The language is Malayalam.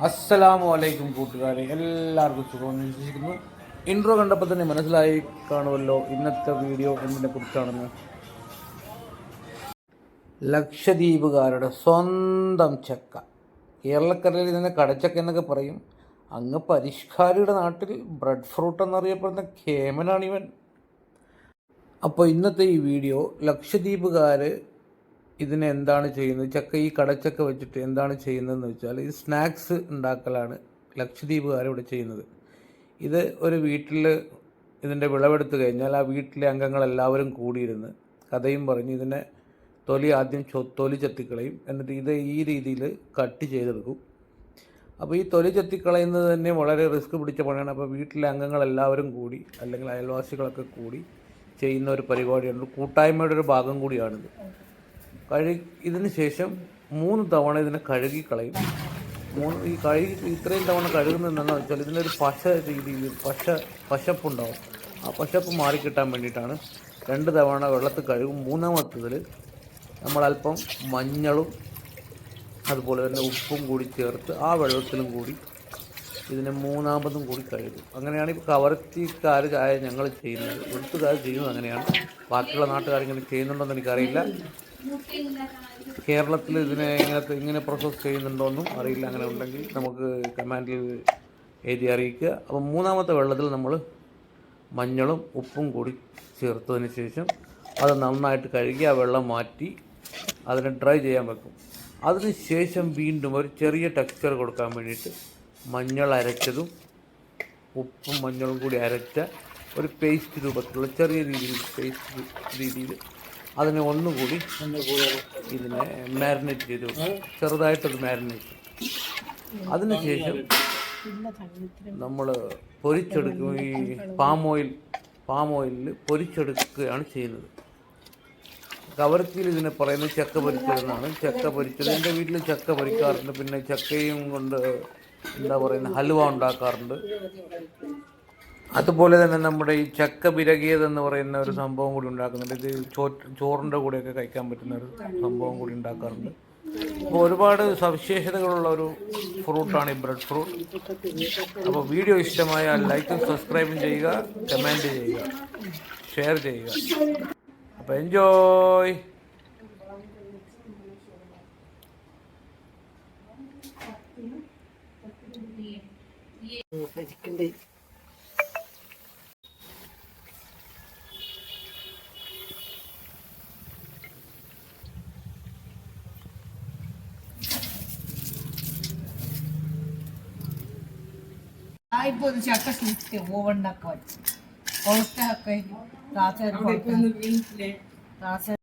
അസ്സലാമു അലൈക്കും കൂട്ടുകാരെ, എല്ലാവർക്കും സുഖമെന്ന് വിശ്വസിക്കുന്നു. ഇൻട്രോ കണ്ടപ്പോൾ തന്നെ മനസ്സിലായി കാണുമല്ലോ ഇന്നത്തെ വീഡിയോ എന്തിനെ കുറിച്ചാണെന്ന്. ലക്ഷദ്വീപുകാരുടെ സ്വന്തം ചക്ക, കേരളക്കരയിൽ ഇതിനെ കടച്ചക്ക എന്നൊക്കെ പറയും. അങ്ങ് പരിഷ്കാരിയുടെ നാട്ടിൽ ബ്രെഡ് ഫ്രൂട്ട് എന്നറിയപ്പെടുന്ന കേമനാണിവൻ. അപ്പോൾ ഇന്നത്തെ ഈ വീഡിയോ ലക്ഷദ്വീപുകാർ ഇതിനെ എന്താണ് ചെയ്യുന്നത്, ചക്ക ഈ കടച്ചക്ക വെച്ചിട്ട് എന്താണ് ചെയ്യുന്നതെന്ന് വെച്ചാൽ ഈ സ്നാക്സ് ഉണ്ടാക്കലാണ് ലക്ഷദ്വീപുകാരിവിടെ ചെയ്യുന്നത്. ഇത് ഒരു വീട്ടിൽ ഇതിൻ്റെ വിളവെടുത്ത് കഴിഞ്ഞാൽ ആ വീട്ടിലെ അംഗങ്ങളെല്ലാവരും കൂടിയിരുന്ന് കഥയും പറഞ്ഞ് ഇതിനെ ആദ്യം തൊലി ചെത്തിക്കളയും. എന്നിട്ട് ഇത് ഈ രീതിയിൽ കട്ട് ചെയ്തെടുക്കും. അപ്പോൾ ഈ തൊലി ചെത്തിക്കളയുന്നത് തന്നെ വളരെ റിസ്ക് പിടിച്ച പണിയാണ്. അപ്പോൾ വീട്ടിലെ അംഗങ്ങളെല്ലാവരും കൂടി അല്ലെങ്കിൽ അയൽവാസികളൊക്കെ കൂടി ചെയ്യുന്ന ഒരു പരിപാടിയാണ്, കൂട്ടായ്മയുടെ ഒരു ഭാഗം കൂടിയാണിത്. ഇതിന് ശേഷം 3 തവണ ഇതിനെ കഴുകി കളയും. ഈ ഇത്രയും തവണ കഴുകുന്നത് എന്താണെന്ന് വെച്ചാൽ ഇതിനൊരു പശ രീതിയിൽ പശപ്പുണ്ടാവും. ആ പശപ്പ് മാറിക്കിട്ടാൻ വേണ്ടിയിട്ടാണ് 2 തവണ വെള്ളത്തിൽ കഴുകും. 3ാമത്തതിൽ നമ്മളല്പം മഞ്ഞളും അതുപോലെ തന്നെ ഉപ്പും കൂടി ചേർത്ത് ആ വെള്ളത്തിലും കൂടി ഇതിനെ 3ാമതും കൂടി കഴുകും. അങ്ങനെയാണ് ഇപ്പോൾ കവർത്തിക്കാർ ഞങ്ങൾ ചെയ്യുന്നത്, വെളുത്തുകാർ ചെയ്യുന്നത് അങ്ങനെയാണ്. ബാക്കിയുള്ള നാട്ടുകാരിങ്ങനെ ചെയ്യുന്നുണ്ടോയെന്ന് എനിക്കറിയില്ല. കേരളത്തിൽ ഇങ്ങനെ പ്രോസസ്സ് ചെയ്യുന്നുണ്ടോയെന്നും അറിയില്ല. അങ്ങനെ ഉണ്ടെങ്കിൽ നമുക്ക് കമാൻഡിൽ എഴുതി അറിയിക്കുക. അപ്പോൾ 3ാമത്തെ വെള്ളത്തിൽ നമ്മൾ മഞ്ഞളും ഉപ്പും കൂടി ചേർത്തതിന് ശേഷം അത് നന്നായിട്ട് കഴുകി ആ വെള്ളം മാറ്റി അതിനെ ഡ്രൈ ചെയ്യാൻ വെക്കും. അതിന് ശേഷം വീണ്ടും ഒരു ചെറിയ ടെക്സ്ചർ കൊടുക്കാൻ വേണ്ടിയിട്ട് മഞ്ഞൾ അരച്ചതും ഉപ്പും മഞ്ഞളും കൂടി അരച്ച ഒരു പേസ്റ്റ് രൂപത്തിലുള്ള ചെറിയ രീതിയിൽ അതിനെ ഒന്നുകൂടി ഇതിനെ മാരിനേറ്റ് ചെയ്ത് വെക്കും, ചെറുതായിട്ടൊരു മാരിനേറ്റ്. അതിനുശേഷം നമ്മൾ പൊരിച്ചെടുക്കും. ഈ പാം ഓയിലിൽ പൊരിച്ചെടുക്കുകയാണ് ചെയ്യുന്നത്. കവർത്തിയിൽ ഇതിനെ പറയുന്നത് ചക്ക പൊരിച്ചതെന്നാണ്. ചക്ക പൊരിച്ചത് എൻ്റെ വീട്ടിൽ ചക്ക പൊരിക്കാറുണ്ട്. പിന്നെ ചക്കയും കൊണ്ട് ഹലുവ ഉണ്ടാക്കാറുണ്ട്. അതുപോലെ തന്നെ നമ്മുടെ ഈ ചക്ക പിരകിയതെന്ന് പറയുന്ന ഒരു സംഭവം കൂടി ഉണ്ടാക്കുന്നുണ്ട്. ഇത് ചോറിൻ്റെ കൂടെയൊക്കെ കഴിക്കാൻ പറ്റുന്ന ഒരു സംഭവം കൂടി ഉണ്ടാക്കാറുണ്ട്. അപ്പോൾ ഒരുപാട് സവിശേഷതകളുള്ള ഒരു ഫ്രൂട്ടാണ് ഈ ബ്രെഡ് ഫ്രൂട്ട്. അപ്പോൾ വീഡിയോ ഇഷ്ടമായാൽ ലൈക്കും സബ്സ്ക്രൈബും ചെയ്യുക, കമൻറ്റ് ചെയ്യുക, ഷെയർ ചെയ്യുക. അപ്പോൾ എൻജോയ്. ఇప్పుడు చెక్క చూస్తే ఓవర్ నాకు కొలెస్ట్రాల్ రాసారు